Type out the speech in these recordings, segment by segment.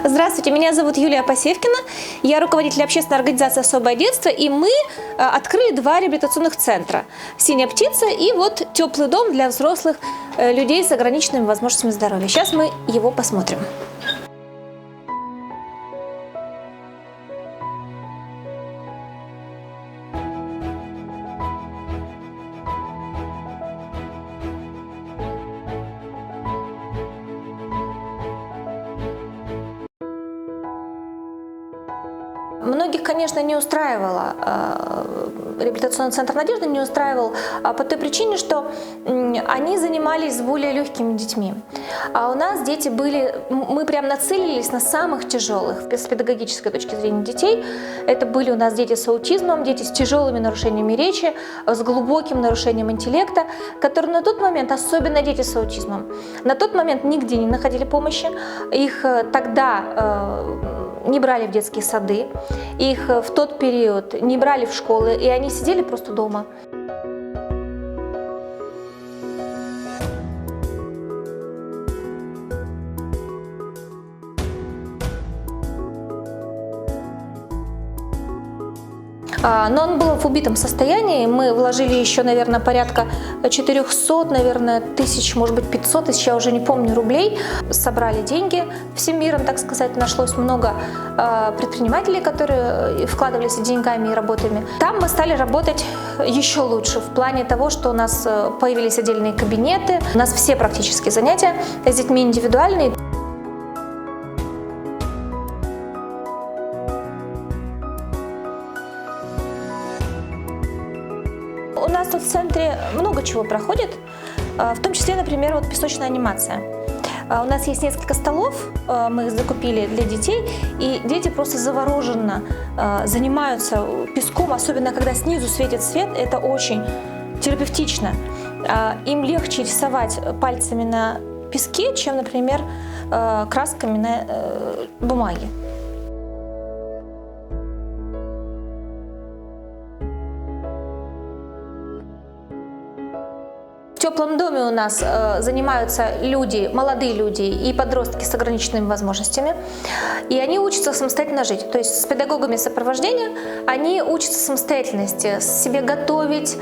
Здравствуйте, меня зовут Юлия Посевкина, я руководитель общественной организации «Особое детство», и мы открыли 2 реабилитационных центра «Синяя птица» и вот теплый дом для взрослых людей с ограниченными возможностями здоровья. Сейчас мы его посмотрим. Многих, конечно, не устраивало, реабилитационный центр «Надежда» не устраивал по той причине, что они занимались с более легкими детьми. А у нас дети были, мы прям нацелились на самых тяжелых с педагогической точки зрения детей. Это были у нас дети с аутизмом, дети с тяжелыми нарушениями речи, с глубоким нарушением интеллекта, которые на тот момент, особенно дети с аутизмом, на тот момент нигде не находили помощи. Их тогда не брали в детские сады, их в тот период не брали в школы, и они сидели просто дома. Но он был в убитом состоянии. Мы вложили еще, наверное, порядка 400, наверное, тысяч, может быть, 500 тысяч, я уже не помню, рублей. Собрали деньги всем миром, так сказать. Нашлось много предпринимателей, которые вкладывались деньгами и работами. Там мы стали работать еще лучше в плане того, что у нас появились отдельные кабинеты. У нас все практически занятия с детьми индивидуальные. У нас тут в центре много чего проходит, в том числе, например, вот песочная анимация. У нас есть несколько столов, мы их закупили для детей, и дети просто завороженно занимаются песком, особенно когда снизу светит свет, это очень терапевтично. Им легче рисовать пальцами на песке, чем, например, красками на бумаге. В теплом доме у нас занимаются люди, молодые люди и подростки с ограниченными возможностями, и они учатся самостоятельно жить. То есть с педагогами сопровождения они учатся самостоятельности, себе готовить,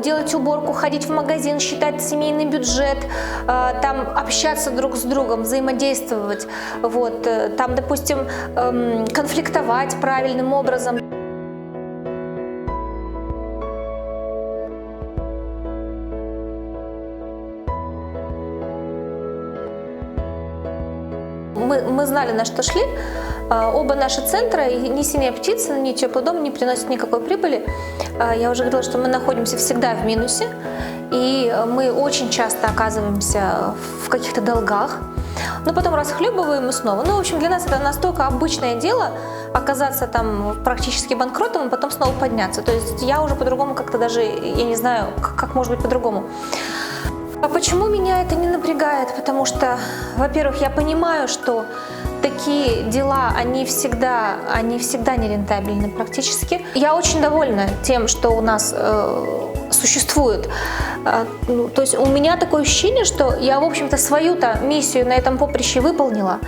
делать уборку, ходить в магазин, считать семейный бюджет, там общаться друг с другом, взаимодействовать, вот, там, допустим, конфликтовать правильным образом. Мы знали, на что шли. Оба наши центра, ни «Синяя птица», ни «Теплый дом» не приносят никакой прибыли. Я уже говорила, что мы находимся всегда в минусе, и мы очень часто оказываемся в каких-то долгах, но потом расхлебываем и снова. Ну, в общем, для нас это настолько обычное дело оказаться там практически банкротом и потом снова подняться. То есть я уже по-другому как-то даже, я не знаю, как может быть по-другому. А почему меня это не напрягает? Потому что, во-первых, я понимаю, что такие дела, они всегда нерентабельны практически. Я очень довольна тем, что у нас существует. То есть у меня такое ощущение, что я, в общем-то, свою-то миссию на этом поприще выполнила.